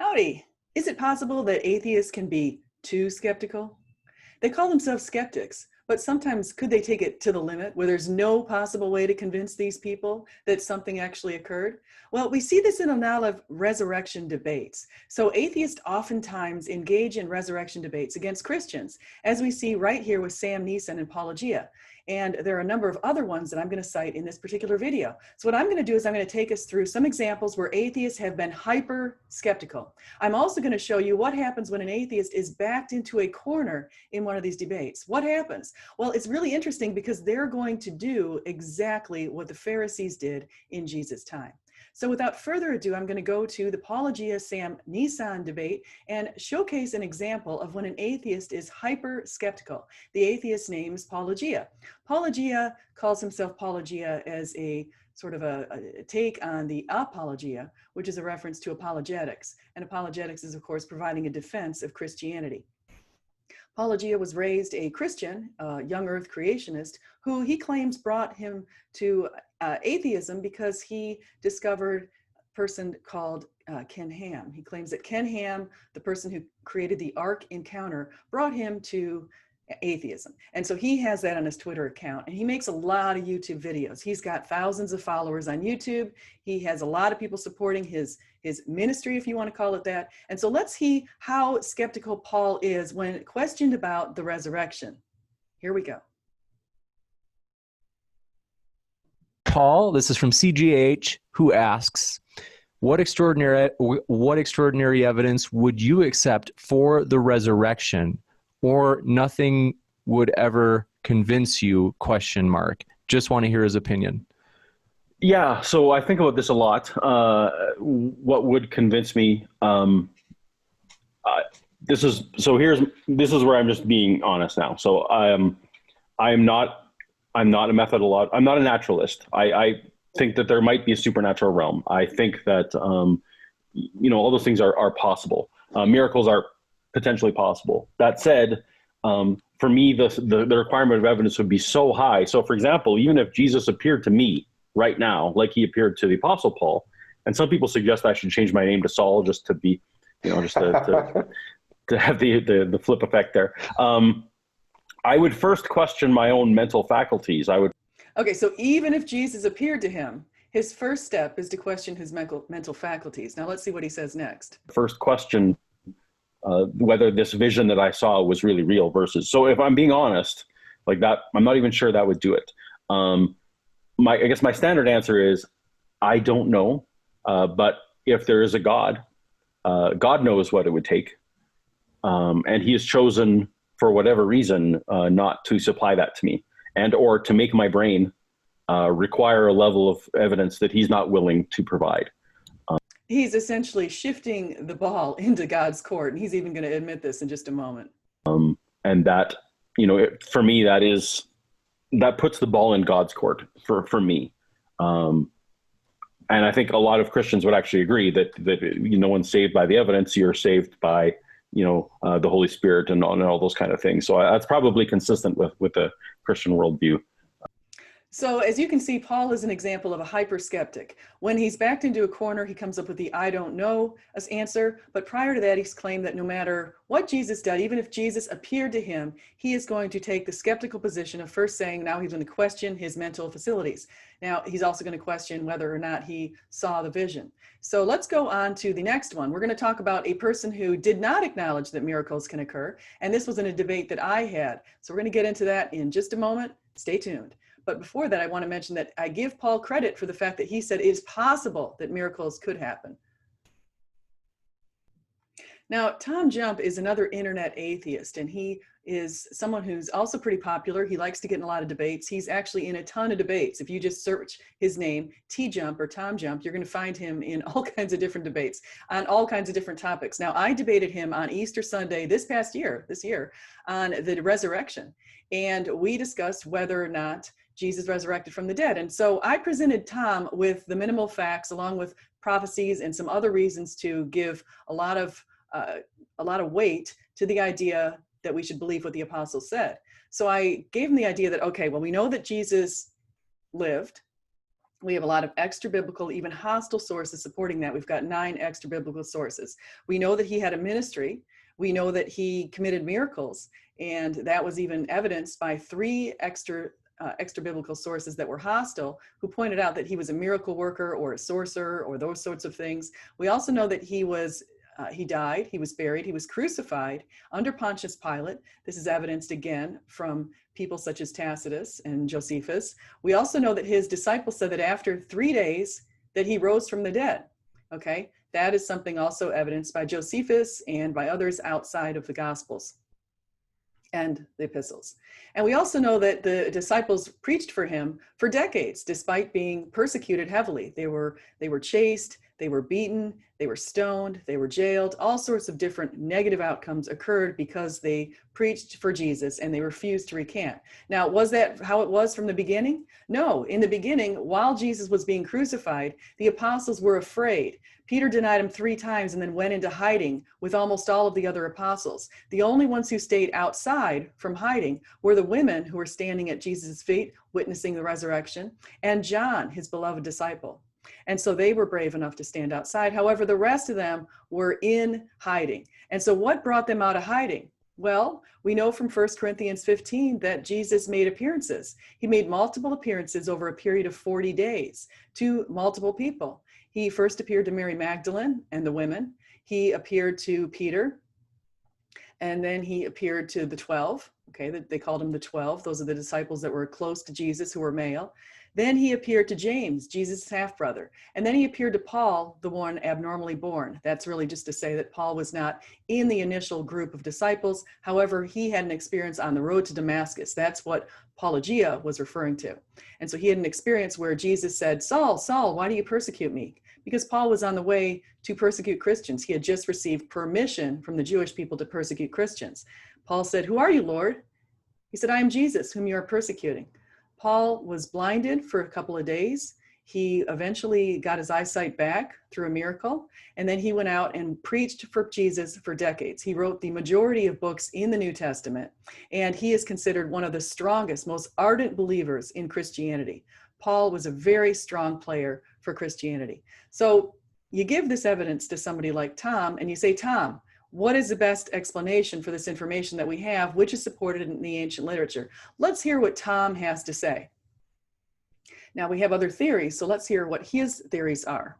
Howdy. Is it possible that atheists can be too skeptical? They call themselves skeptics, but sometimes could they take it to the limit where there's no possible way to convince these people that something actually occurred? Well, we see this in a lot of resurrection debates. So atheists oftentimes engage in resurrection debates against Christians, as we see right here with Sam Neeson and Paulogia. And there are a number of other ones that I'm going to cite in this particular video. So what I'm going to do is I'm going to take us through some examples where atheists have been hyper skeptical. I'm also going to show you what happens when an atheist is backed into a corner in one of these debates. What happens? Well, it's really interesting because they're going to do exactly what the Pharisees did in Jesus' time. So without further ado, I'm going to go to the Paulogia Sam Neeson debate and showcase an example of when an atheist is hyper skeptical. The atheist's name is Paulogia. Paulogia calls himself Paulogia as a sort of a take on the apologia, which is a reference to apologetics. And apologetics is, of course, providing a defense of Christianity. Paulogia was raised a Christian, young earth creationist, who he claims brought him to atheism because he discovered a person called Ken Ham. He claims that Ken Ham, the person who created the Ark encounter, brought him to atheism. And so he has that on his Twitter account, and he makes a lot of YouTube videos. He's got thousands of followers on YouTube. He has a lot of people supporting his ministry, if you want to call it that. And so let's see how skeptical Paul is when questioned about the resurrection. Here we go. Paul, this is from CGH, who asks, what extraordinary evidence would you accept for the resurrection, or nothing would ever convince you, ? Just want to hear his opinion. Yeah, so I think about this a lot. What would convince me? This is where I'm just being honest now. So I'm not a methodologist. I'm not a naturalist. I think that there might be a supernatural realm. I think that all those things are possible. Miracles are potentially possible. That said, for me, the requirement of evidence would be so high. So, for example, even if Jesus appeared to me right now, like he appeared to the Apostle Paul, and some people suggest I should change my name to Saul just to be, just to have the flip effect there. I would first question my own mental faculties. Okay, so even if Jesus appeared to him, his first step is to question his mental faculties. Now let's see what he says next. First question whether this vision that I saw was really real versus. So if I'm being honest, like that, I'm not even sure that would do it. I guess my standard answer is, I don't know. But if there is a God, God knows what it would take. And he has chosen, for whatever reason, not to supply that to me, and or to make my brain require a level of evidence that he's not willing to provide. He's essentially shifting the ball into God's court, and he's even going to admit this in just a moment. And that, for me, that puts the ball in God's court for me. And I think a lot of Christians would actually agree that no one's saved by the evidence. You're saved by, the Holy Spirit and all those kind of things. So that's probably consistent with the Christian worldview. So as you can see, Paul is an example of a hyper skeptic. When he's backed into a corner, he comes up with the I don't know answer. But prior to that, he's claimed that no matter what Jesus did, even if Jesus appeared to him, he is going to take the skeptical position of first saying now he's going to question his mental facilities. Now, he's also going to question whether or not he saw the vision. So let's go on to the next one. We're going to talk about a person who did not acknowledge that miracles can occur. And this was in a debate that I had. So we're going to get into that in just a moment. Stay tuned. But before that, I want to mention that I give Paul credit for the fact that he said it is possible that miracles could happen. Now, Tom Jump is another internet atheist, and he is someone who's also pretty popular. He likes to get in a lot of debates. He's actually in a ton of debates. If you just search his name, T-Jump or Tom Jump, you're going to find him in all kinds of different debates on all kinds of different topics. Now, I debated him on Easter Sunday this year, on the resurrection. And we discussed whether or not Jesus resurrected from the dead. And so I presented Tom with the minimal facts along with prophecies and some other reasons to give a lot of weight to the idea that we should believe what the apostles said. So I gave him the idea that, okay, well, we know that Jesus lived. We have a lot of extra biblical, even hostile sources supporting that. We've got 9 extra biblical sources. We know that he had a ministry. We know that he committed miracles, and that was even evidenced by 3 extra biblical sources that were hostile, who pointed out that he was a miracle worker or a sorcerer or those sorts of things. We also know that he died, he was buried, he was crucified under Pontius Pilate. This is evidenced again from people such as Tacitus and Josephus. We also know that his disciples said that after 3 days that he rose from the dead. Okay, that is something also evidenced by Josephus and by others outside of the Gospels and the epistles. And we also know that the disciples preached for him for decades, despite being persecuted heavily. They were chased, they were beaten, they were stoned, they were jailed. All sorts of different negative outcomes occurred because they preached for Jesus and they refused to recant. Now, was that how it was from the beginning? No. In the beginning, while Jesus was being crucified, the apostles were afraid. Peter denied him 3 times and then went into hiding with almost all of the other apostles. The only ones who stayed outside from hiding were the women who were standing at Jesus' feet, witnessing the resurrection, and John, his beloved disciple. And so they were brave enough to stand outside. However, the rest of them were in hiding. And so what brought them out of hiding? Well, we know from 1 Corinthians 15 that Jesus made appearances. He made multiple appearances over a period of 40 days to multiple people. He first appeared to Mary Magdalene and the women. He appeared to Peter, and then he appeared to the 12. Okay, they called him the 12. Those are the disciples that were close to Jesus, who were male. Then he appeared to James, Jesus' half-brother. And then he appeared to Paul, the one abnormally born. That's really just to say that Paul was not in the initial group of disciples. However, he had an experience on the road to Damascus. That's what Paulogia was referring to. And so he had an experience where Jesus said, Saul, Saul, why do you persecute me? Because Paul was on the way to persecute Christians. He had just received permission from the Jewish people to persecute Christians. Paul said, who are you, Lord? He said, I am Jesus, whom you are persecuting. Paul was blinded for a couple of days. He eventually got his eyesight back through a miracle, and then he went out and preached for Jesus for decades. He wrote the majority of books in the New Testament, and he is considered one of the strongest, most ardent believers in Christianity. Paul was a very strong player for Christianity. So you give this evidence to somebody like Tom, and you say, Tom, what is the best explanation for this information that we have, which is supported in the ancient literature? Let's hear what Tom has to say. Now, we have other theories, so let's hear what his theories are.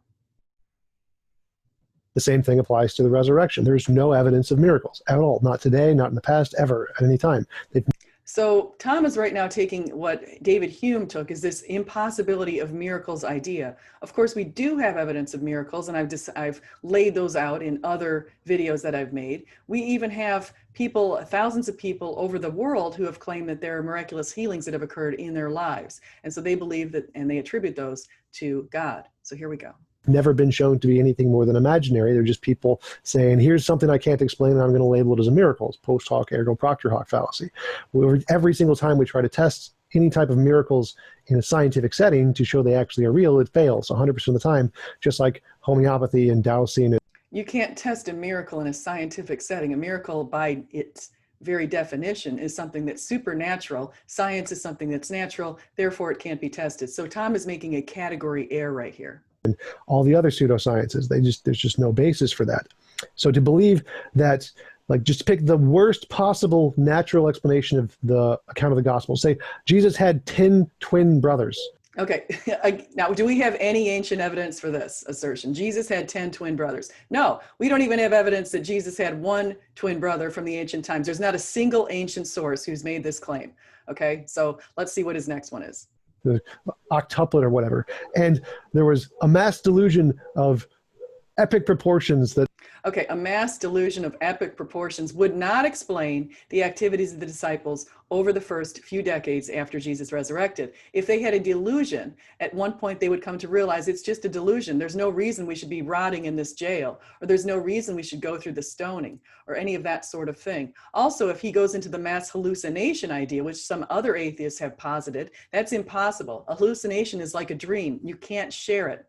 The same thing applies to the resurrection. There's no evidence of miracles at all. Not today, not in the past, ever, at any time. So Tom is right now taking what David Hume took as this impossibility of miracles idea. Of course, we do have evidence of miracles, and I've laid those out in other videos that I've made. We even have people, thousands of people over the world, who have claimed that there are miraculous healings that have occurred in their lives. And so they believe that, and they attribute those to God. So here we go. Never been shown to be anything more than imaginary. They're just people saying, here's something I can't explain, and I'm going to label it as a miracle. It's post hoc ergo propter hoc fallacy. Every single time we try to test any type of miracles in a scientific setting to show they actually are real, it fails 100% of the time, just like homeopathy and dowsing. You can't test a miracle in a scientific setting. A miracle, by its very definition, is something that's supernatural. Science is something that's natural, therefore it can't be tested. So Tom is making a category error right here. And all the other pseudosciences, there's just no basis for that. So to believe that, like, just pick the worst possible natural explanation of the account of the gospel. Say Jesus had 10 twin brothers. Okay, now do we have any ancient evidence for this assertion? Jesus had 10 twin brothers. No, we don't even have evidence that Jesus had 1 twin brother from the ancient times. There's not a single ancient source who's made this claim. Okay, so let's see what his next one is. The octuplet or whatever. And there was a mass delusion of epic proportions that... Okay, a mass delusion of epic proportions would not explain the activities of the disciples over the first few decades after Jesus resurrected. If they had a delusion, at one point they would come to realize it's just a delusion. There's no reason we should be rotting in this jail, or there's no reason we should go through the stoning, or any of that sort of thing. Also, if he goes into the mass hallucination idea, which some other atheists have posited, that's impossible. A hallucination is like a dream. You can't share it.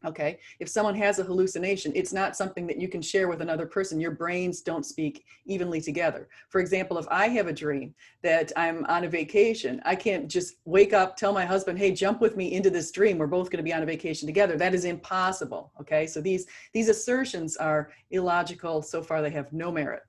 Okay, if someone has a hallucination, it's not something that you can share with another person. Your brains don't speak evenly together. For example, if I have a dream that I'm on a vacation, I can't just wake up, tell my husband, hey, jump with me into this dream. We're both going to be on a vacation together. That is impossible. Okay, so these assertions are illogical. So far, they have no merit.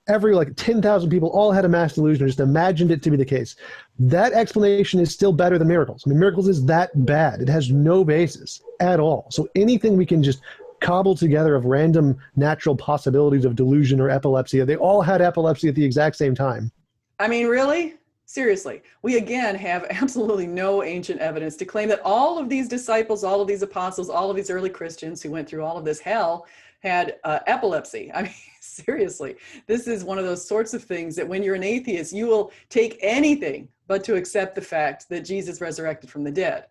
Every like 10,000 people all had a mass delusion or just imagined it to be the case. That explanation is still better than miracles. I mean, miracles is that bad. It has no basis at all. So anything we can just cobble together of random natural possibilities of delusion or epilepsy, they all had epilepsy at the exact same time. I mean, really? Seriously, we again have absolutely no ancient evidence to claim that all of these disciples, all of these apostles, all of these early Christians who went through all of this hell had epilepsy. I mean, seriously, this is one of those sorts of things that when you're an atheist, you will take anything but to accept the fact that Jesus resurrected from the dead.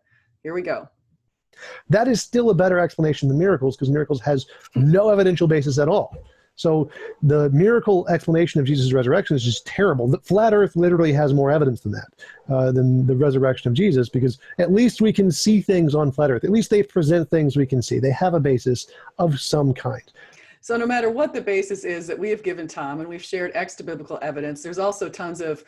Here we go. That is still a better explanation than miracles, because miracles has no evidential basis at all. So the miracle explanation of Jesus' resurrection is just terrible. The flat earth literally has more evidence than that, than the resurrection of Jesus, because at least we can see things on flat earth. At least they present things we can see. They have a basis of some kind. So no matter what the basis is that we have given Tom, and we've shared extra-biblical evidence, there's also tons of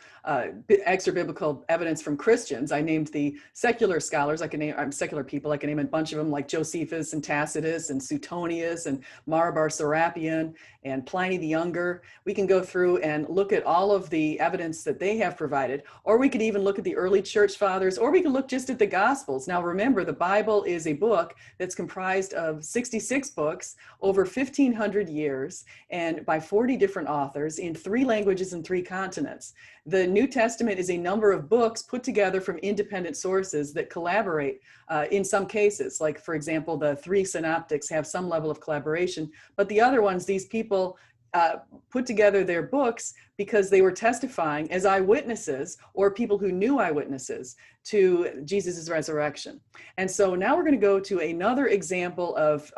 extra-biblical evidence from Christians. I named the secular scholars. Secular people. I can name a bunch of them, like Josephus and Tacitus and Suetonius and Marabar Serapion and Pliny the Younger. We can go through and look at all of the evidence that they have provided, or we could even look at the early church fathers, or we can look just at the Gospels. Now remember, the Bible is a book that's comprised of 66 books over 1,500 years and by 40 different authors in 3 languages and 3 continents. The New Testament is a number of books put together from independent sources that collaborate in some cases. Like, for example, the 3 synoptics have some level of collaboration, but the other ones, these people put together their books because they were testifying as eyewitnesses or people who knew eyewitnesses to Jesus's resurrection. And so now we're going to go to another example of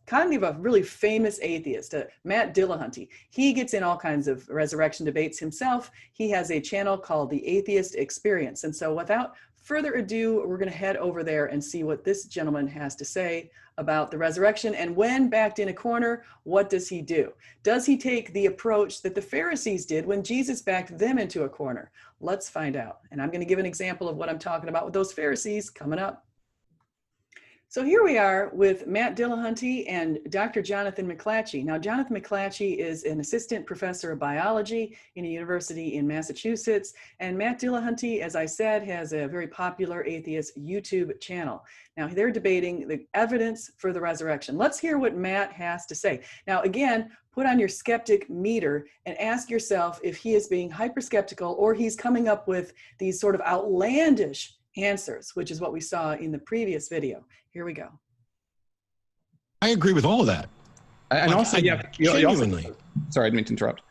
kind of a really famous atheist, Matt Dillahunty. He gets in all kinds of resurrection debates himself. He has a channel called The Atheist Experience. And so without further ado, we're going to head over there and see what this gentleman has to say about the resurrection. And when backed in a corner, what does he do? Does he take the approach that the Pharisees did when Jesus backed them into a corner? Let's find out. And I'm going to give an example of what I'm talking about with those Pharisees coming up. So here we are with Matt Dillahunty and Dr. Jonathan McClatchy. Now, Jonathan McClatchy is an assistant professor of biology in a university in Massachusetts. And Matt Dillahunty, as I said, has a very popular atheist YouTube channel. Now, they're debating the evidence for the resurrection. Let's hear what Matt has to say. Now, again, put on your skeptic meter and ask yourself if he is being hyperskeptical or he's coming up with these sort of outlandish answers, which is what we saw in the previous video. Here we go. I agree with all of that. And like, also, yeah, genuinely. Sorry, I didn't mean to interrupt.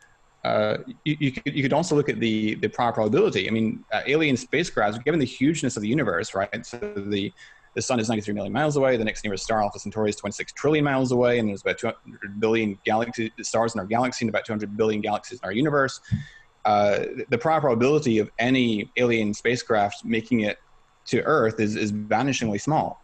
You could also look at the prior probability. I mean, alien spacecrafts, given the hugeness of the universe, right? So the sun is 93 million miles away. The next nearest star, Alpha Centauri, is 26 trillion miles away, and there's about 200 billion stars in our galaxy and about 200 billion galaxies in our universe. The prior probability of any alien spacecraft making it to Earth is vanishingly small.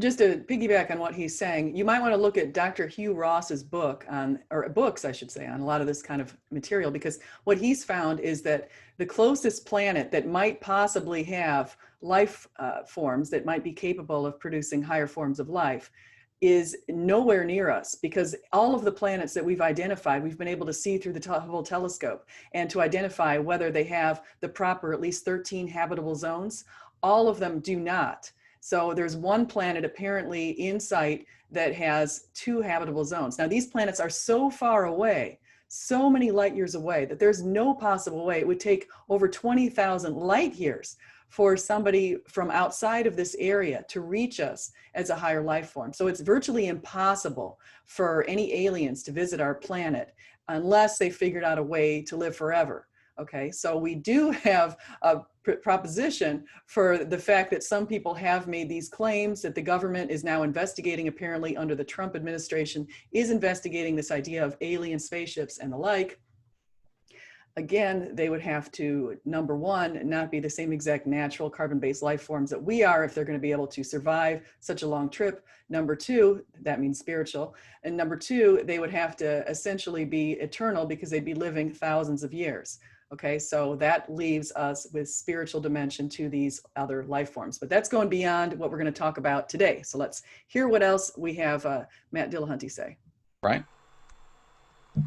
Just to piggyback on what he's saying, you might want to look at Dr. Hugh Ross's book on, or books, I should say, on a lot of this kind of material, because what he's found is that the closest planet that might possibly have life forms that might be capable of producing higher forms of life is nowhere near us, because all of the planets that we've identified, we've been able to see through the Hubble telescope and to identify whether they have the proper at least 13 habitable zones. All of them do not. So there's one planet apparently in sight that has 2 habitable zones. Now these planets are so far away, so many light years away, that there's no possible way. It would take over 20,000 light years for somebody from outside of this area to reach us as a higher life form. So it's virtually impossible for any aliens to visit our planet unless they figured out a way to live forever. Okay, so we do have a proposition for the fact that some people have made these claims, that the government is now investigating, apparently under the Trump administration, is investigating this idea of alien spaceships and the like. again, they would have to, number one, not be the same exact natural carbon-based life forms that we are if they're going to be able to survive such a long trip. Number two, that means spiritual. And number two, they would have to essentially be eternal because they'd be living thousands of years. Okay, so that leaves us with spiritual dimension to these other life forms. But that's going beyond what we're going to talk about today. So let's hear what else we have Matt Dillahunty say. Right.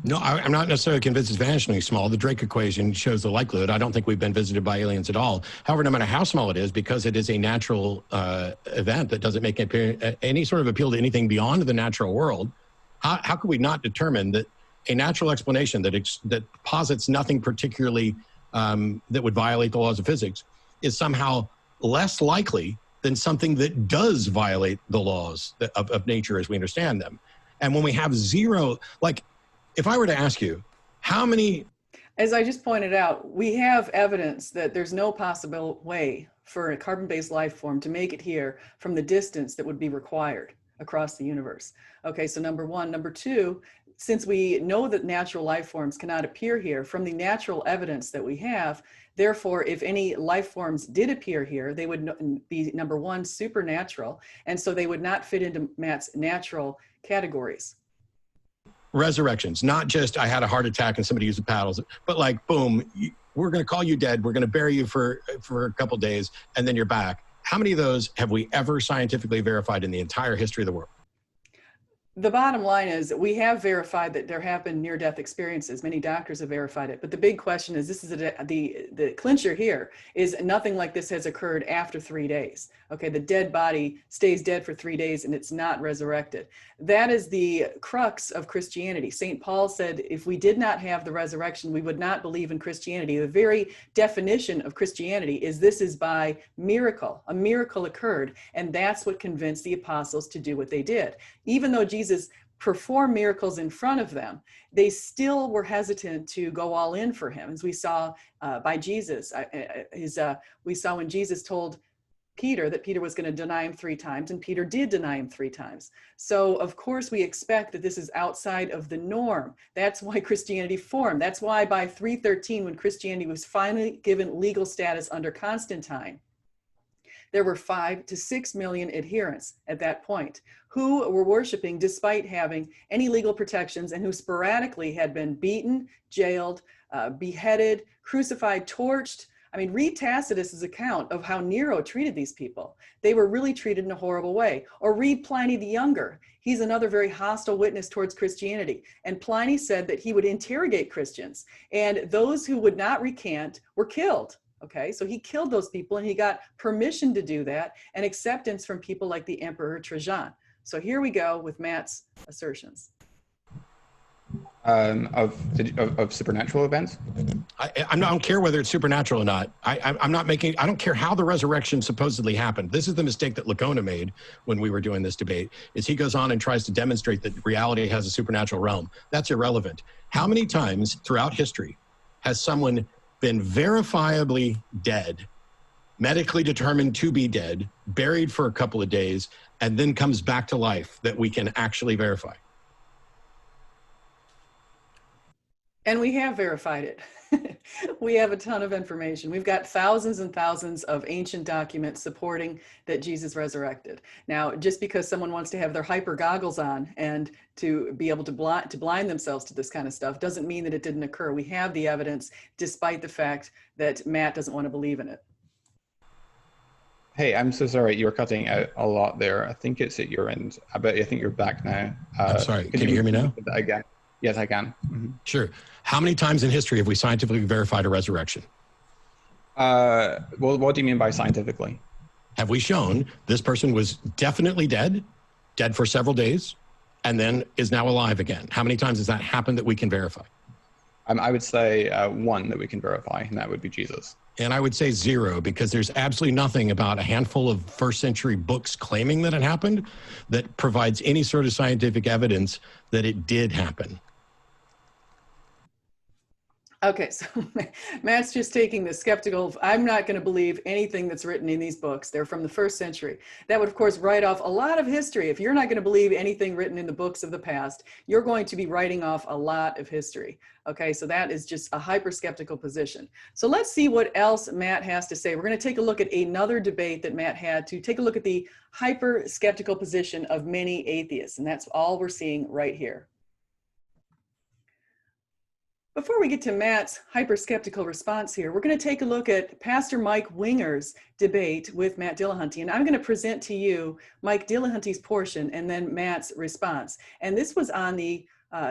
No, I'm not necessarily convinced it's vanishingly small. The Drake equation shows the likelihood. I don't think we've been visited by aliens at all. However, no matter how small it is, because it is a natural event that doesn't make any sort of appeal to anything beyond the natural world, how could we not determine that a natural explanation that posits nothing particularly that would violate the laws of physics is somehow less likely than something that does violate the laws of nature as we understand them? And when we have zero, like, if I were to ask you, how many... As I just pointed out, we have evidence that there's no possible way for a carbon-based life form to make it here from the distance that would be required across the universe. Okay, so number one. Number two, since we know that natural life forms cannot appear here, from the natural evidence that we have, therefore, if any life forms did appear here, they would be, number one, supernatural, and so they would not fit into Matt's natural categories. Resurrections, not just I had a heart attack and somebody used the paddles, but like, boom, we're going to call you dead. We're going to bury you for a couple days and then you're back. How many of those have we ever scientifically verified in the entire history of the world? The bottom line is that we have verified that there have been near-death experiences. Many doctors have verified it. But the big question is, this is the clincher here, is nothing like this has occurred after 3 days. Okay, the dead body stays dead for 3 days and it's not resurrected. That is the crux of Christianity. St. Paul said, if we did not have the resurrection, we would not believe in Christianity. The very definition of Christianity is this is by miracle. A miracle occurred, and that's what convinced the apostles to do what they did. Even though Jesus performed miracles in front of them, they still were hesitant to go all in for him. As we saw by Jesus, we saw when Jesus told Peter that Peter was going to deny him 3 times, and Peter did deny him 3 times. So of course we expect that this is outside of the norm. That's why Christianity formed. That's why by 313, when Christianity was finally given legal status under Constantine, there were 5 to 6 million adherents at that point who were worshiping despite having any legal protections, and who sporadically had been beaten, jailed, beheaded, crucified, torched. I mean, read Tacitus's account of how Nero treated these people. They were really treated in a horrible way. Or read Pliny the Younger. He's another very hostile witness towards Christianity. And Pliny said that he would interrogate Christians, and those who would not recant were killed. Okay, so he killed those people, and he got permission to do that and acceptance from people like the Emperor Trajan. So here we go with Matt's assertions. Of supernatural events? I don't care whether it's supernatural or not. I don't care how the resurrection supposedly happened. This is the mistake that Lacona made when we were doing this debate, is he goes on and tries to demonstrate that reality has a supernatural realm. That's irrelevant. How many times throughout history has someone been verifiably dead, medically determined to be dead, buried for a couple of days, and then comes back to life that we can actually verify? And we have verified it. We have a ton of information. We've got thousands and thousands of ancient documents supporting that Jesus resurrected. Now, just because someone wants to have their hyper goggles on and to be able to blind themselves to this kind of stuff doesn't mean that it didn't occur. We have the evidence, despite the fact that Matt doesn't want to believe in it. Hey, I'm so sorry. You were cutting out a lot there. I think it's at your end. I think you're back now. I'm sorry. Can you hear me now? Again. Yes, I can. Mm-hmm. Sure. How many times in history have we scientifically verified a resurrection? Well, what do you mean by scientifically? Have we shown this person was definitely dead for several days, and then is now alive again? How many times has that happened that we can verify? I would say 1 that we can verify, and that would be Jesus. And I would say 0, because there's absolutely nothing about a handful of first century books claiming that it happened that provides any sort of scientific evidence that it did happen. Okay, so Matt's just taking the skeptical, I'm not going to believe anything that's written in these books. They're from the first century. That would, of course, write off a lot of history. If you're not going to believe anything written in the books of the past, you're going to be writing off a lot of history. Okay, so that is just a hyper-skeptical position. So let's see what else Matt has to say. We're going to take a look at another debate that Matt had to take a look at the hyper-skeptical position of many atheists, and that's all we're seeing right here. Before we get to Matt's hyper-skeptical response here, we're going to take a look at Pastor Mike Winger's debate with Matt Dillahunty. And I'm going to present to you Mike Dillahunty's portion and then Matt's response. And this was on the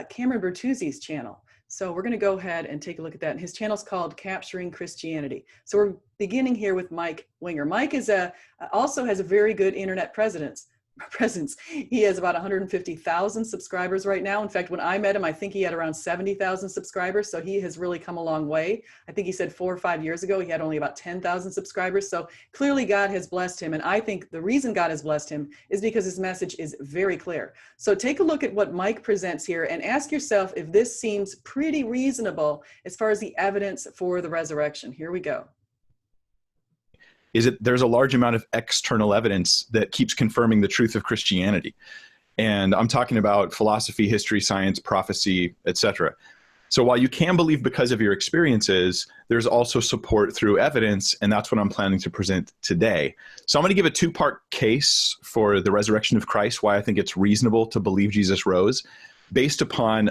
Cameron Bertuzzi's channel. So we're going to go ahead and take a look at that. And his channel's called Capturing Christianity. So we're beginning here with Mike Winger. Mike is also has a very good internet presence. He has about 150,000 subscribers right now. In fact, when I met him, I think he had around 70,000 subscribers. So he has really come a long way. I think he said 4 or 5 years ago, he had only about 10,000 subscribers. So clearly God has blessed him. And I think the reason God has blessed him is because his message is very clear. So take a look at what Mike presents here and ask yourself if this seems pretty reasonable as far as the evidence for the resurrection. Here we go. There's a large amount of external evidence that keeps confirming the truth of Christianity. And I'm talking about philosophy, history, science, prophecy, etc. So while you can believe because of your experiences, there's also support through evidence, and that's what I'm planning to present today. So I'm going to give a two-part case for the resurrection of Christ, why I think it's reasonable to believe Jesus rose, based upon,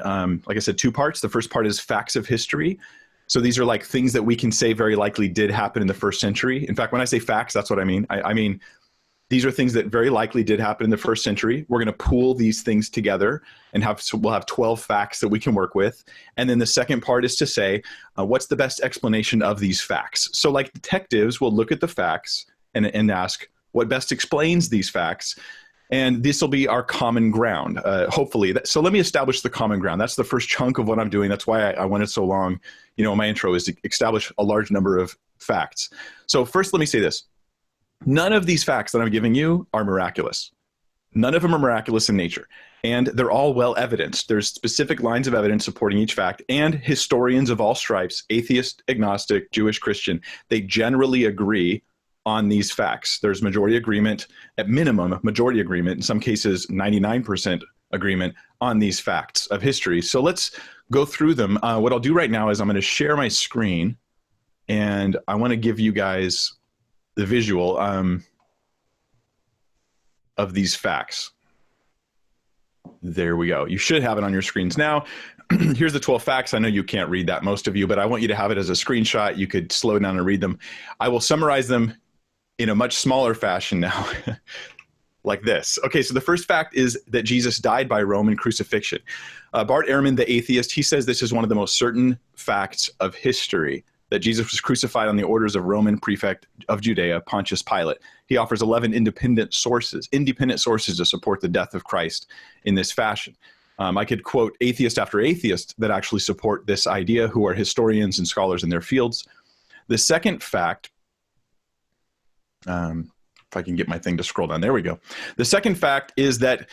like I said, 2 parts. The first part is facts of history. So these are like things that we can say very likely did happen in the first century. In fact, when I say facts, that's what I mean. I mean, these are things that very likely did happen in the first century. We're going to pool these things together and we'll have 12 facts that we can work with. And then the second part is to say, what's the best explanation of these facts? So like detectives will look at the facts and ask what best explains these facts. And this will be our common ground, hopefully. So let me establish the common ground. That's the first chunk of what I'm doing. That's why I wanted so long, my intro is to establish a large number of facts. So first, let me say this. None of these facts that I'm giving you are miraculous. None of them are miraculous in nature. And they're all well evidenced. There's specific lines of evidence supporting each fact. And historians of all stripes, atheist, agnostic, Jewish, Christian, they generally agree on these facts. There's majority agreement, at minimum, majority agreement, in some cases 99% agreement on these facts of history. So let's go through them. What I'll do right now is I'm going to share my screen, and I want to give you guys the visual of these facts. There we go. You should have it on your screens now. Here's the 12 facts. I know you can't read that, most of you, but I want you to have it as a screenshot. You could slow down and read them. I will summarize them in a much smaller fashion now, like this. Okay, so the first fact is that Jesus died by Roman crucifixion. Bart Ehrman, the atheist, he says this is one of the most certain facts of history, that Jesus was crucified on the orders of Roman prefect of Judea, Pontius Pilate. He offers 11 independent sources to support the death of Christ in this fashion. I could quote atheist after atheist that actually support this idea, who are historians and scholars in their fields. The second fact, if I can get my thing to scroll down, there we go. The second fact is that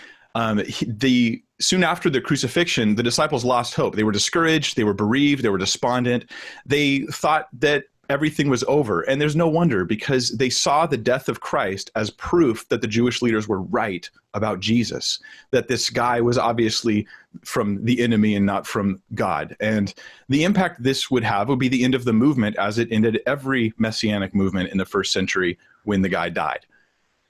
soon after the crucifixion, the disciples lost hope. They were discouraged, they were bereaved, they were despondent. They thought that everything was over. And there's no wonder, because they saw the death of Christ as proof that the Jewish leaders were right about Jesus, that this guy was obviously from the enemy and not from God. And the impact this would have would be the end of the movement, as it ended every messianic movement in the first century when the guy died.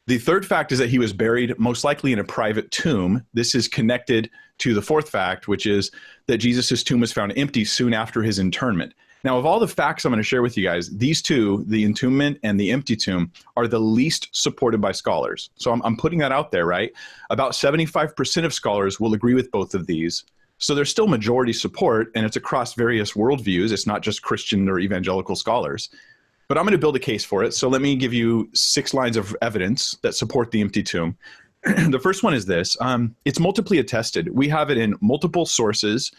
The third fact is that he was buried most likely in a private tomb. This is connected to the fourth fact, which is that Jesus' tomb was found empty soon after his internment. Now, of all the facts I'm going to share with you guys, these two, the entombment and the empty tomb, are the least supported by scholars. So I'm putting that out there, right? About 75% of scholars will agree with both of these. So there's still majority support, and it's across various worldviews. It's not just Christian or evangelical scholars. But I'm going to build a case for it. So let me give you 6 lines of evidence that support the empty tomb. The first one is this. It's multiply attested. We have it in multiple sources,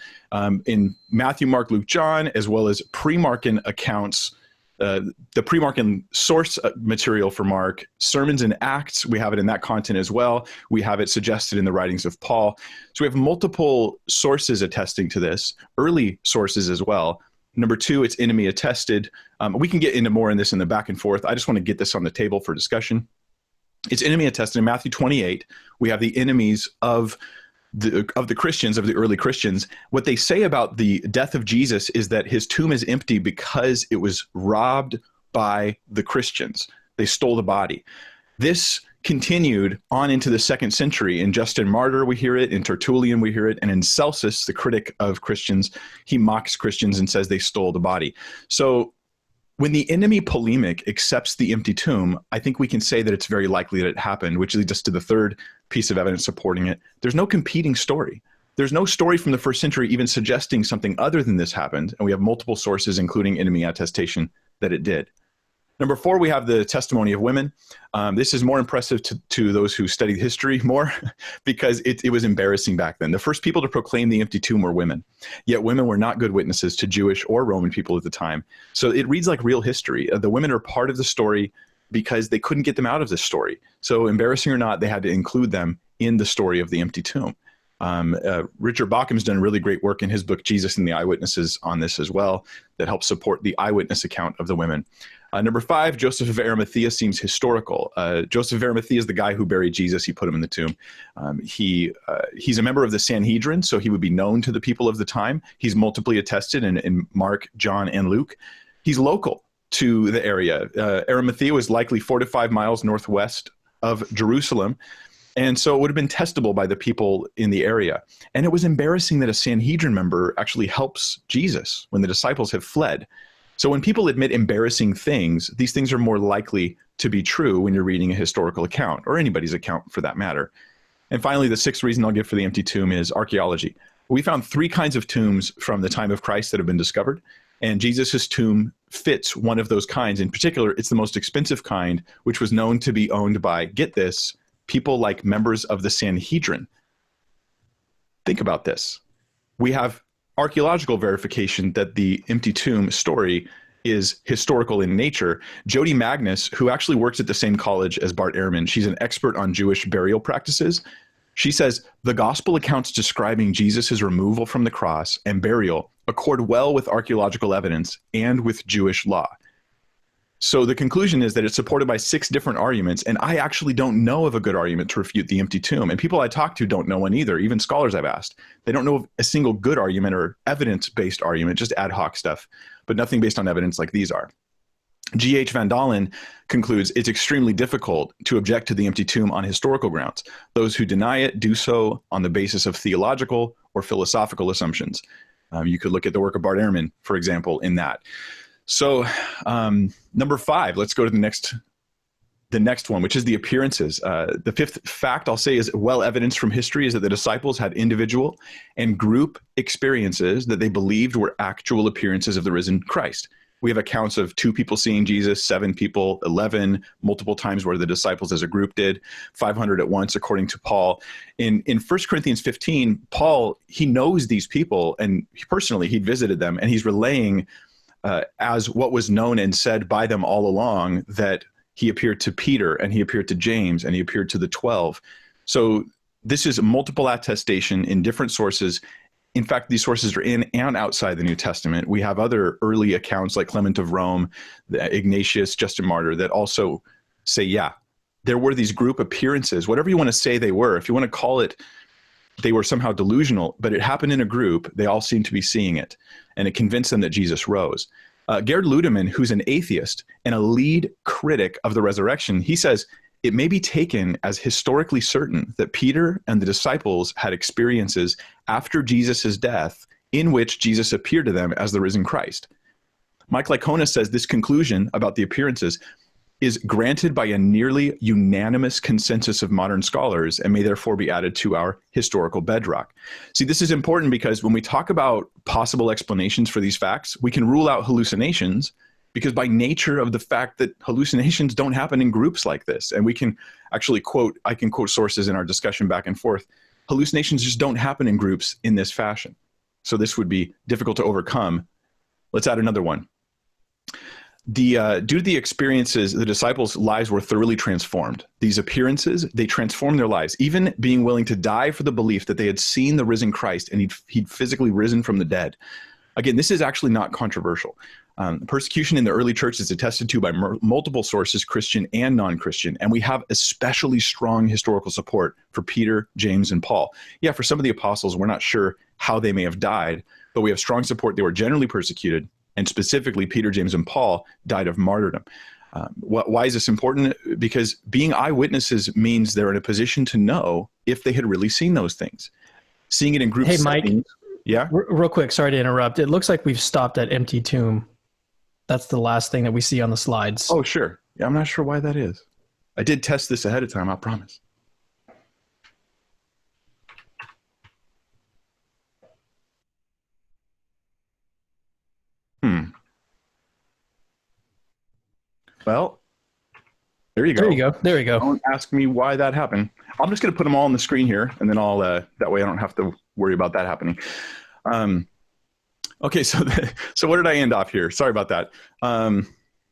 in Matthew, Mark, Luke, John, as well as pre-Markan accounts, the pre-Markan source material for Mark, sermons and Acts. We have it in that content as well. We have it suggested in the writings of Paul. So we have multiple sources attesting to this, early sources as well. Number two, it's enemy attested. We can get into more in this in the back and forth. I just want to get this on the table for discussion. It's enemy attested. In Matthew 28, we have the enemies of the Christians, of the early Christians. What they say about the death of Jesus is that his tomb is empty because it was robbed by the Christians. They stole the body. This continued on into the 2nd century. In Justin Martyr, we hear it. In Tertullian, we hear it. And in Celsus, the critic of Christians, he mocks Christians and says they stole the body. So when the enemy polemic accepts the empty tomb, I think we can say that it's very likely that it happened, which leads us to the third piece of evidence supporting it. There's no competing story. There's no story from the 1st century even suggesting something other than this happened. And we have multiple sources, including enemy attestation, that it did. Number 4, we have the testimony of women. This is more impressive to those who studied history more because it was embarrassing back then. The first people to proclaim the empty tomb were women, yet women were not good witnesses to Jewish or Roman people at the time. So it reads like real history. The women are part of the story because they couldn't get them out of this story. So embarrassing or not, they had to include them in the story of the empty tomb. Richard Bauckham's done really great work in his book, Jesus and the Eyewitnesses, on this as well, that helps support the eyewitness account of the women. Number 5, Joseph of Arimathea seems historical. Joseph of Arimathea is the guy who buried Jesus. He put him in the tomb. He's a member of the Sanhedrin, so he would be known to the people of the time. He's multiply attested in Mark, John, and Luke. He's local to the area. Arimathea was likely 4 to 5 miles northwest of Jerusalem. And so it would have been testable by the people in the area. And it was embarrassing that a Sanhedrin member actually helps Jesus when the disciples have fled. So when people admit embarrassing things, these things are more likely to be true when you're reading a historical account, or anybody's account for that matter. And finally, the 6th reason I'll give for the empty tomb is archaeology. We found 3 kinds of tombs from the time of Christ that have been discovered, and Jesus's tomb fits one of those kinds. In particular, it's the most expensive kind, which was known to be owned by, get this, people like members of the Sanhedrin. Think about this. We have archaeological verification that the empty tomb story is historical in nature. Jody Magnus, who actually works at the same college as Bart Ehrman, she's an expert on Jewish burial practices. She says, the gospel accounts describing Jesus' removal from the cross and burial accord well with archaeological evidence and with Jewish law. So the conclusion is that it's supported by 6 different arguments, and I actually don't know of a good argument to refute the empty tomb. And people I talk to don't know one either, even scholars I've asked. They don't know of a single good argument or evidence-based argument, just ad hoc stuff, but nothing based on evidence like these are. G.H. Van Dalen concludes it's extremely difficult to object to the empty tomb on historical grounds. Those who deny it do so on the basis of theological or philosophical assumptions. You could look at the work of Bart Ehrman, for example, in that. So number 5, let's go to the next one, which is the appearances. The 5th fact I'll say is well evidenced from history is that the disciples had individual and group experiences that they believed were actual appearances of the risen Christ. We have accounts of 2 people seeing Jesus, 7 people, 11, multiple times where the disciples as a group did, 500 at once, according to Paul. In 1 Corinthians 15, Paul, he knows these people, and personally, he visited them, and he's relaying as what was known and said by them all along, that he appeared to Peter, and he appeared to James, and he appeared to the 12. So this is multiple attestation in different sources. In fact, these sources are in and outside the New Testament. We have other early accounts like Clement of Rome, Ignatius, Justin Martyr, that also say, yeah, there were these group appearances, whatever you want to say they were. If you want to call it, they were somehow delusional, but it happened in a group. They all seemed to be seeing it, and it convinced them that Jesus rose. Gerd Ludemann, who's an atheist and a lead critic of the resurrection, he says, it may be taken as historically certain that Peter and the disciples had experiences after Jesus' death in which Jesus appeared to them as the risen Christ. Mike Licona says this conclusion about the appearances is granted by a nearly unanimous consensus of modern scholars and may therefore be added to our historical bedrock. See, this is important because when we talk about possible explanations for these facts, we can rule out hallucinations, because by nature of the fact that hallucinations don't happen in groups like this, and we can actually quote, I can quote sources in our discussion back and forth, hallucinations just don't happen in groups in this fashion. So this would be difficult to overcome. Let's add another one. Due to the experiences, the disciples' lives were thoroughly transformed. These appearances, they transformed their lives, even being willing to die for the belief that they had seen the risen Christ and he'd physically risen from the dead. Again, this is actually not controversial. Persecution in the early church is attested to by multiple sources, Christian and non-Christian, and we have especially strong historical support for Peter, James, and Paul. Yeah, for some of the apostles, we're not sure how they may have died, but we have strong support they were generally persecuted, and specifically Peter, James, and Paul died of martyrdom. Why is this important? Because being eyewitnesses means they're in a position to know if they had really seen those things. Seeing it in group Hey, Mike. settings, yeah? Real quick, sorry to interrupt. It looks like we've stopped at empty tomb. That's the last thing that we see on the slides. Oh, sure. Yeah, I'm not sure why that is. I did test this ahead of time, I promise. Well, there you go. There you go. There you go. Don't ask me why that happened. I'm just going to put them all on the screen here, and then I'll that way I don't have to worry about that happening. Okay, so what did I end off here? Sorry about that.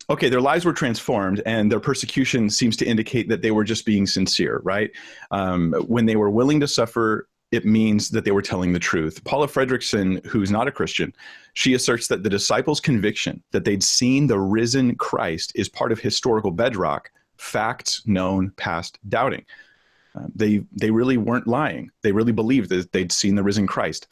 Okay, their lives were transformed, and their persecution seems to indicate that they were just being sincere, right? When they were willing to suffer, it means that they were telling the truth. Paula Fredrickson, who's not a Christian, she asserts that the disciples' conviction that they'd seen the risen Christ is part of historical bedrock, facts known past doubting. They really weren't lying. They really believed that they'd seen the risen Christ.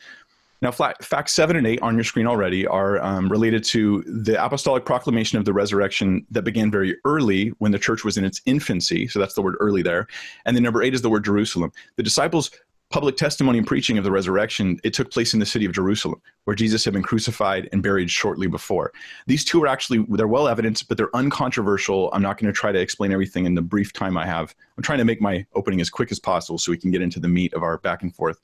Now, facts 7 and 8 on your screen already are related to the apostolic proclamation of the resurrection that began very early when the church was in its infancy. So that's the word early there. And then number 8 is the word Jerusalem. The disciples' public testimony and preaching of the resurrection, it took place in the city of Jerusalem, where Jesus had been crucified and buried shortly before. These two are actually, they're well evidenced, but they're uncontroversial. I'm not going to try to explain everything in the brief time I have. I'm trying to make my opening as quick as possible so we can get into the meat of our back and forth.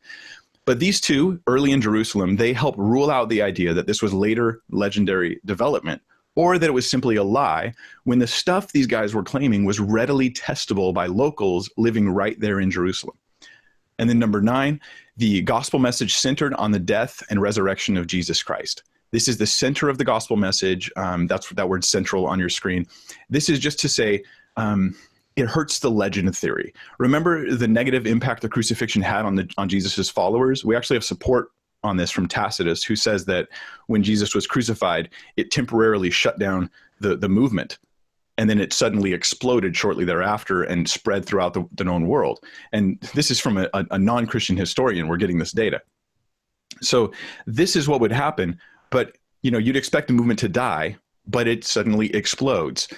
But these two, early in Jerusalem, they help rule out the idea that this was later legendary development, or that it was simply a lie, when the stuff these guys were claiming was readily testable by locals living right there in Jerusalem. And then number 9, the gospel message centered on the death and resurrection of Jesus Christ. This is the center of the gospel message. That's that word central on your screen. This is just to say, it hurts the legend theory. Remember the negative impact the crucifixion had on Jesus's followers? We actually have support on this from Tacitus, who says that when Jesus was crucified, it temporarily shut down the movement. And then it suddenly exploded shortly thereafter and spread throughout the known world. And this is from a non-Christian historian. We're getting this data. So this is what would happen. But you'd expect the movement to die, but it suddenly explodes.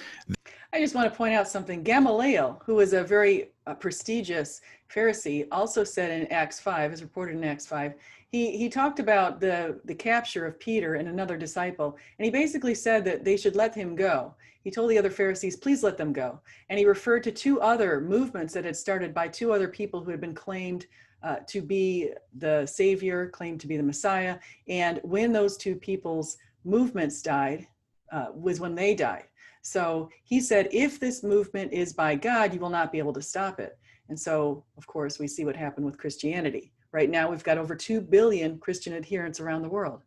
I just want to point out something. Gamaliel, who was a very prestigious Pharisee, also said in Acts 5, as reported in Acts 5, he talked about the capture of Peter and another disciple, and he basically said that they should let him go. He told the other Pharisees, please let them go. And he referred to 2 other movements that had started by 2 other people who had been claimed to be the Savior, claimed to be the Messiah. And when those 2 people's movements died, was when they died. So he said, if this movement is by God, you will not be able to stop it. And so, of course, we see what happened with Christianity. Right now, we've got over 2 billion Christian adherents around the world.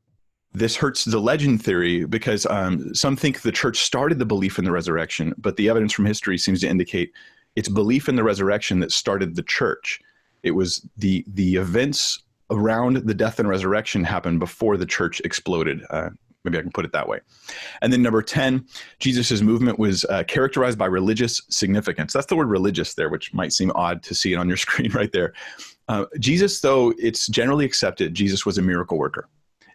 This hurts the legend theory because some think the church started the belief in the resurrection, but the evidence from history seems to indicate it's belief in the resurrection that started the church. It was the events around the death and resurrection happened before the church exploded. Maybe I can put it that way. And then number 10, Jesus's movement was characterized by religious significance. That's the word religious there, which might seem odd to see it on your screen right there. Jesus, though it's generally accepted, Jesus was a miracle worker.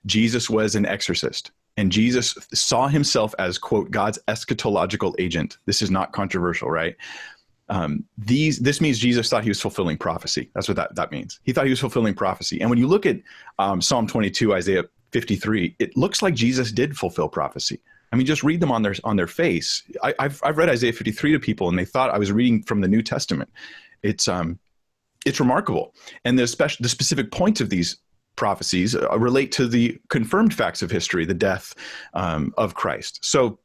Jesus was an exorcist. And Jesus saw himself as, quote, God's eschatological agent. This is not controversial, right? This means Jesus thought he was fulfilling prophecy. That's what that means. He thought he was fulfilling prophecy. And when you look at Psalm 22, Isaiah 53, it looks like Jesus did fulfill prophecy. I mean, just read them on their face. I've read Isaiah 53 to people, and they thought I was reading from the New Testament. It's remarkable. And the specific points of these prophecies relate to the confirmed facts of history, the death of Christ. So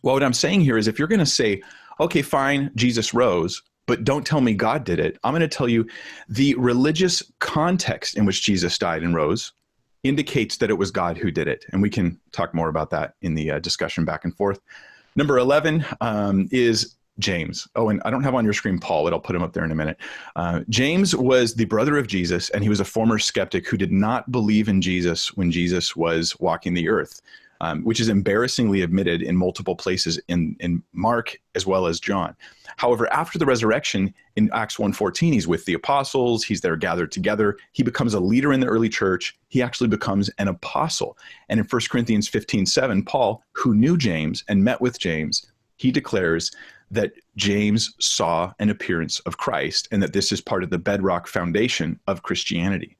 what I'm saying here is if you're going to say, okay, fine, Jesus rose, but don't tell me God did it, I'm going to tell you the religious context in which Jesus died and rose indicates that it was God who did it. And we can talk more about that in the discussion back and forth. Number 11 is James. Oh, and I don't have on your screen Paul, but I'll put him up there in a minute. James was the brother of Jesus, and he was a former skeptic who did not believe in Jesus when Jesus was walking the earth, which is embarrassingly admitted in multiple places in Mark as well as John. However, after the resurrection in Acts 1:14, he's with the apostles. He's there gathered together. He becomes a leader in the early church. He actually becomes an apostle. And in 1 Corinthians 15:7, Paul, who knew James and met with James, he declares that James saw an appearance of Christ and that this is part of the bedrock foundation of Christianity.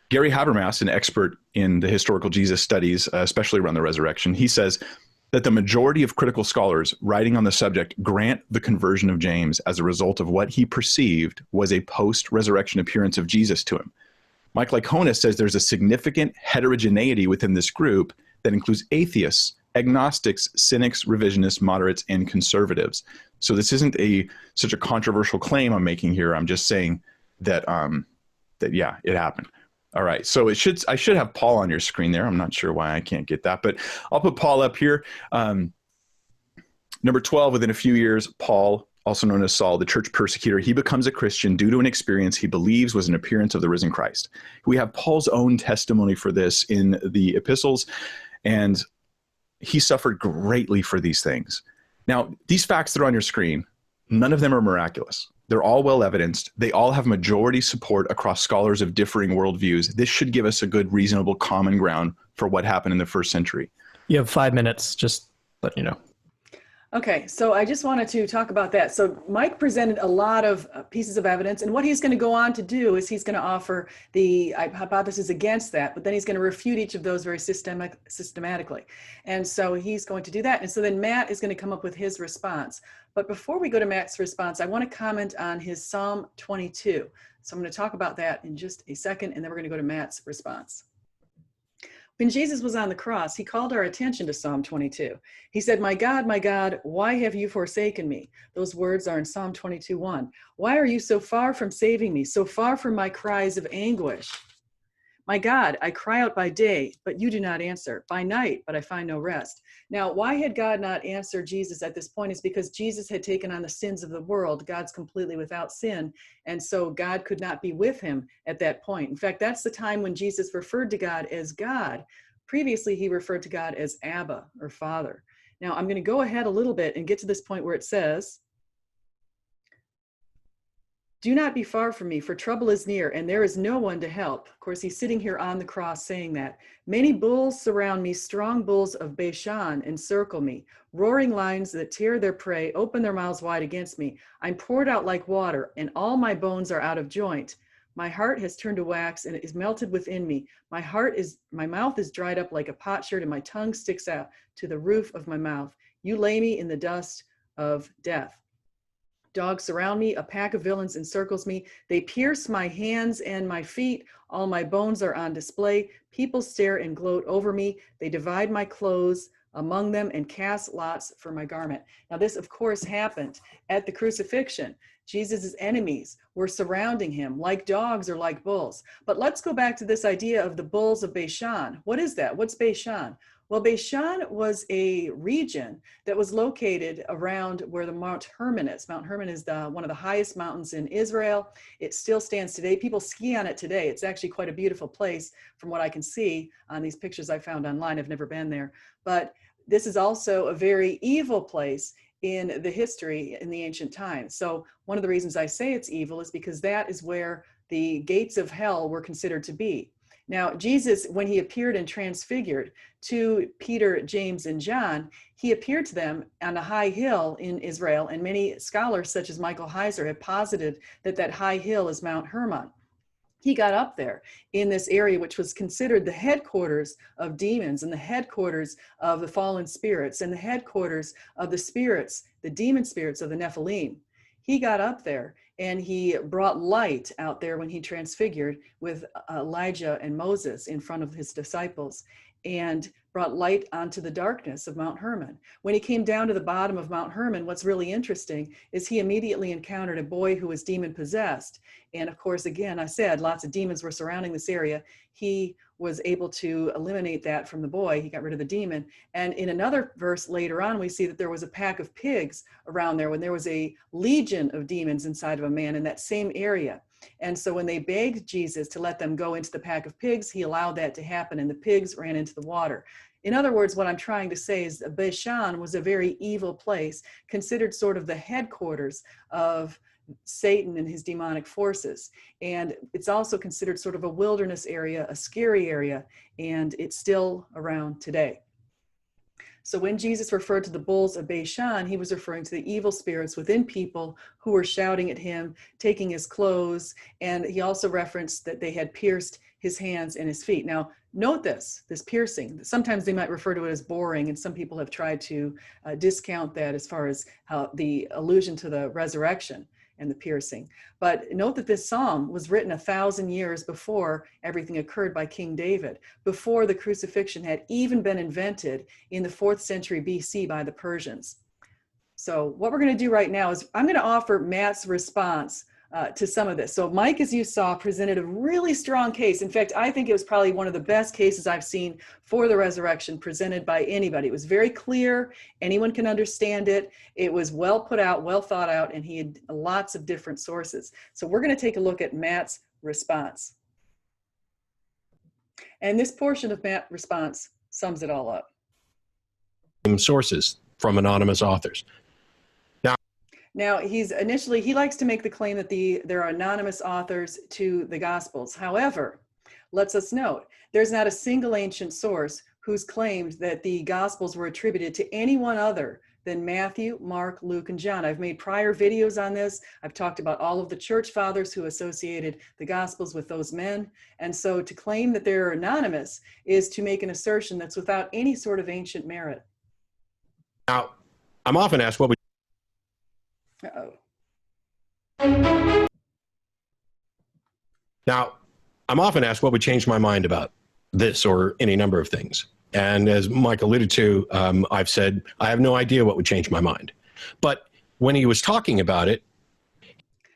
Gary Habermas, an expert in the historical Jesus studies, especially around the resurrection, he says that the majority of critical scholars writing on the subject grant the conversion of James as a result of what he perceived was a post-resurrection appearance of Jesus to him. Mike Lycona says there's a significant heterogeneity within this group that includes atheists, agnostics, cynics, revisionists, moderates, and conservatives. So this isn't such a controversial claim I'm making here. I'm just saying that yeah, it happened. All right, so I should have Paul on your screen there. I'm not sure why I can't get that, but I'll put Paul up here. Number 12, within a few years, Paul, also known as Saul, the church persecutor, he becomes a Christian due to an experience he believes was an appearance of the risen Christ. We have Paul's own testimony for this in the epistles, and he suffered greatly for these things. Now, these facts that are on your screen, none of them are miraculous. They're all well evidenced. They all have majority support across scholars of differing worldviews. This should give us a good, reasonable common ground for what happened in the first century. You have 5 minutes, just let you know. Okay, so I just wanted to talk about that. So Mike presented a lot of pieces of evidence, and what he's going to go on to do is he's going to offer the hypothesis against that, but then he's going to refute each of those very systematically. And so he's going to do that. And so then Matt is going to come up with his response. But before we go to Matt's response, I want to comment on his Psalm 22. So I'm going to talk about that in just a second, and then we're going to go to Matt's response. When Jesus was on the cross, he called our attention to Psalm 22. He said, my God, why have you forsaken me? Those words are in Psalm 22:1. Why are you so far from saving me, so far from my cries of anguish? My God, I cry out by day, but you do not answer. By night, but I find no rest. Now, why had God not answered Jesus at this point is because Jesus had taken on the sins of the world. God's completely without sin. And so God could not be with him at that point. In fact, that's the time when Jesus referred to God as God. Previously, he referred to God as Abba, or Father. Now, I'm going to go ahead a little bit and get to this point where it says, do not be far from me, for trouble is near, and there is no one to help. Of course, he's sitting here on the cross saying that. Many bulls surround me, strong bulls of Bashan encircle me. Roaring lions that tear their prey open their mouths wide against me. I'm poured out like water, and all my bones are out of joint. My heart has turned to wax, and it is melted within me. My mouth is dried up like a potsherd, and my tongue sticks out to the roof of my mouth. You lay me in the dust of death. Dogs surround me, a pack of villains encircles me. They pierce my hands and my feet. All my bones are on display. People stare and gloat over me. They divide my clothes among them and cast lots for my garment. Now this, of course, happened at the crucifixion. Jesus' enemies were surrounding him like dogs or like bulls. But let's go back to this idea of the bulls of Bashan. What is that? What's Bashan? Well, Bashan was a region that was located around where the Mount Hermon is. Mount Hermon is one of the highest mountains in Israel. It still stands today. People ski on it today. It's actually quite a beautiful place from what I can see on these pictures I found online. I've never been there. But this is also a very evil place in the history in the ancient times. So one of the reasons I say it's evil is because that is where the gates of hell were considered to be. Now, Jesus, when he appeared and transfigured to Peter, James, and John, he appeared to them on a high hill in Israel, and many scholars, such as Michael Heiser, have posited that that high hill is Mount Hermon. He got up there in this area, which was considered the headquarters of demons and the headquarters of the fallen spirits and the headquarters of the spirits, the demon spirits of the Nephilim. He got up there and he brought light out there when he transfigured with Elijah and Moses in front of his disciples. and brought light onto the darkness of Mount Hermon. When he came down to the bottom of Mount Hermon, what's really interesting is he immediately encountered a boy who was demon possessed. And of course, again, I said lots of demons were surrounding this area. He was able to eliminate that from the boy. He got rid of the demon. And in another verse later on, we see that there was a pack of pigs around there when there was a legion of demons inside of a man in that same area. And so when they begged Jesus to let them go into the pack of pigs, he allowed that to happen, and the pigs ran into the water. In other words, what I'm trying to say is Bashan was a very evil place, considered sort of the headquarters of Satan and his demonic forces. And it's also considered sort of a wilderness area, a scary area, and it's still around today. So when Jesus referred to the bulls of Bashan, he was referring to the evil spirits within people who were shouting at him, taking his clothes, and he also referenced that they had pierced his hands and his feet. Now, note this piercing. Sometimes they might refer to it as boring, and some people have tried to discount that as far as how the allusion to the resurrection and the piercing. But note that this psalm was written 1,000 years before everything occurred by King David, before the crucifixion had even been invented in the 4th century BC by the Persians. So what we're going to do right now is I'm going to offer Matt's response to some of this. So Mike, as you saw, presented a really strong case. In fact, I think it was probably one of the best cases I've seen for the resurrection presented by anybody. It was very clear. Anyone can understand it. It was well put out, well thought out, and he had lots of different sources. So we're going to take a look at Matt's response. And this portion of Matt's response sums it all up. Sources from anonymous authors. Now, he likes to make the claim that there are anonymous authors to the Gospels. However, lets us note, there's not a single ancient source who's claimed that the Gospels were attributed to anyone other than Matthew, Mark, Luke, and John. I've made prior videos on this. I've talked about all of the church fathers who associated the Gospels with those men. And so to claim that they're anonymous is to make an assertion that's without any sort of ancient merit. Now, I'm often asked what would Now, I'm often asked what would change my mind about this or any number of things. And as Mike alluded to, I've said, I have no idea what would change my mind. But when he was talking about it,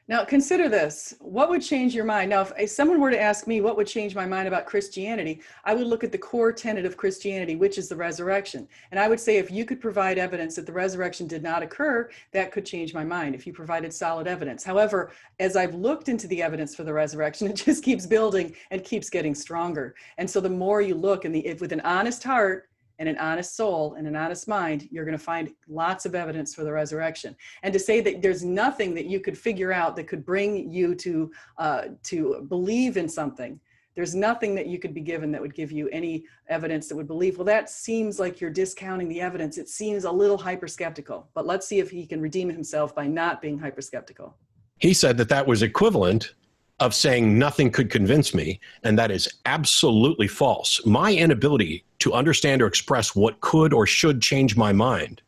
now, consider this. What would change your mind? Now, if someone were to ask me what would change my mind about Christianity, I would look at the core tenet of Christianity, which is the resurrection. And I would say if you could provide evidence that the resurrection did not occur, that could change my mind if you provided solid evidence. However, as I've looked into the evidence for the resurrection, it just keeps building and keeps getting stronger. And so the more you look with an honest heart, and an honest soul and an honest mind, you're going to find lots of evidence for the resurrection. And to say that there's nothing that you could figure out that could bring you to believe in something, there's nothing that you could be given that would give you any evidence that would believe, well, that seems like you're discounting the evidence. It seems a little hyperskeptical, but let's see if he can redeem himself by not being hyperskeptical. He said that that was equivalent of saying nothing could convince me, and that is absolutely false. My inability to understand or express what could or should change my mind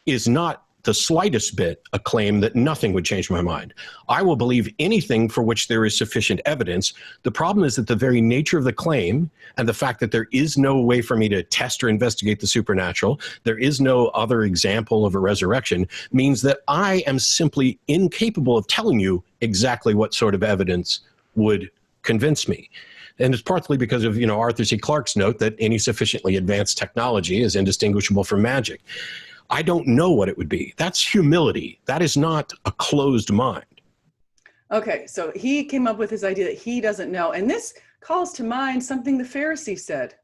is not the slightest bit a claim that nothing would change my mind. I will believe anything for which there is sufficient evidence. The problem is that the very nature of the claim and the fact that there is no way for me to test or investigate the supernatural, there is no other example of a resurrection, means that I am simply incapable of telling you exactly what sort of evidence would convince me. And it's partly because of, Arthur C. Clarke's note that any sufficiently advanced technology is indistinguishable from magic. I don't know what it would be. That's humility. That is not a closed mind. Okay, so he came up with his idea that he doesn't know. And this calls to mind something the Pharisees said.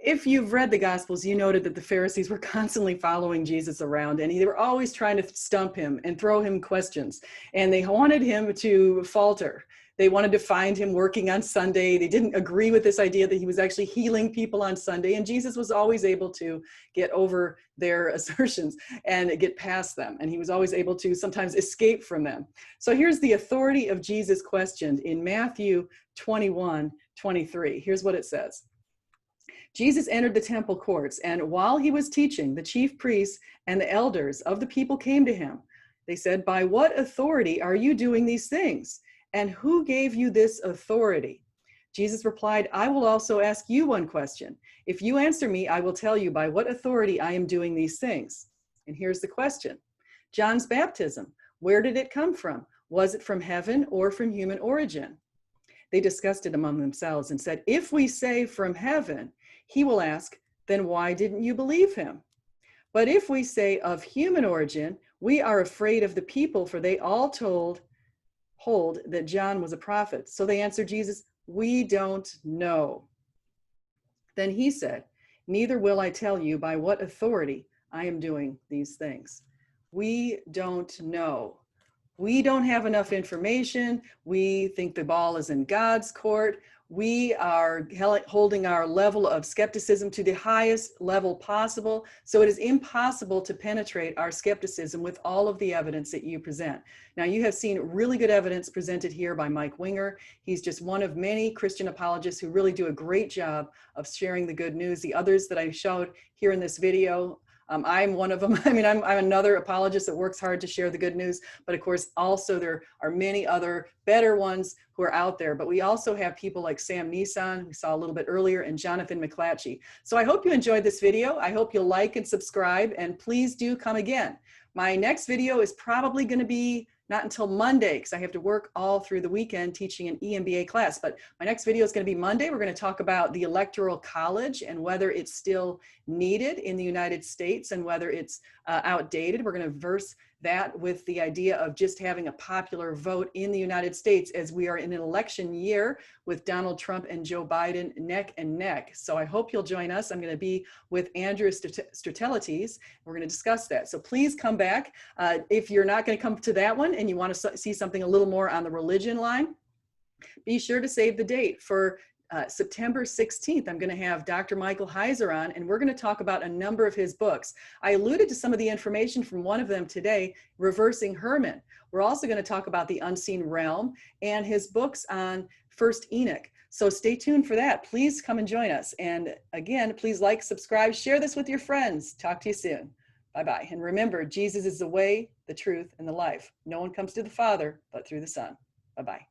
If you've read the Gospels, you noted that the Pharisees were constantly following Jesus around, and they were always trying to stump him and throw him questions. And they wanted him to falter. They wanted to find him working on Sunday. They didn't agree with this idea that he was actually healing people on Sunday. And Jesus was always able to get over their assertions and get past them. And he was always able to sometimes escape from them. So here's the authority of Jesus questioned in Matthew 21:23. Here's what it says. Jesus entered the temple courts, and while he was teaching, the chief priests and the elders of the people came to him. They said, "By what authority are you doing these things? And who gave you this authority Jesus replied, I will also ask you one question. If you answer me, I will tell you by what authority I am doing these things. And here's the question. John's baptism, where did it come from? Was it from heaven or from human origin? They discussed it among themselves and said, if we say from heaven, he will ask, then why didn't you believe him? But if we say of human origin, we are afraid of the people, for they all hold that John was a prophet. So they answered Jesus, we don't know. Then he said, neither will I tell you by what authority I am doing these things. We don't know. We don't have enough information. We think the ball is in God's court. We are holding our level of skepticism to the highest level possible. So it is impossible to penetrate our skepticism with all of the evidence that you present. Now, you have seen really good evidence presented here by Mike Winger. He's just one of many Christian apologists who really do a great job of sharing the good news. The others that I showed here in this video, I'm one of them. I mean, I'm another apologist that works hard to share the good news, but of course, also there are many other better ones who are out there. But we also have people like Sam Nissan, we saw a little bit earlier, and Jonathan McClatchy. So I hope you enjoyed this video. I hope you'll like and subscribe, and please do come again. My next video is probably going to be not until Monday, because I have to work all through the weekend teaching an EMBA class. But my next video is going to be Monday. We're going to talk about the Electoral College and whether it's still needed in the United States and whether it's outdated. We're going to verse that with the idea of just having a popular vote in the United States, as we are in an election year with Donald Trump and Joe Biden neck and neck. So I hope you'll join us. I'm going to be with Andrew Strutelites. We're going to discuss that. So please come back. If you're not going to come to that one and you want to see something a little more on the religion line, be sure to save the date for September 16th. I'm going to have Dr. Michael Heiser on, and we're going to talk about a number of his books. I alluded to some of the information from one of them today, Reversing Herman. We're also going to talk about the Unseen Realm and his books on First Enoch. So stay tuned for that. Please come and join us. And again, please like, subscribe, share this with your friends. Talk to you soon. Bye-bye. And remember, Jesus is the way, the truth, and the life. No one comes to the Father but through the Son. Bye-bye.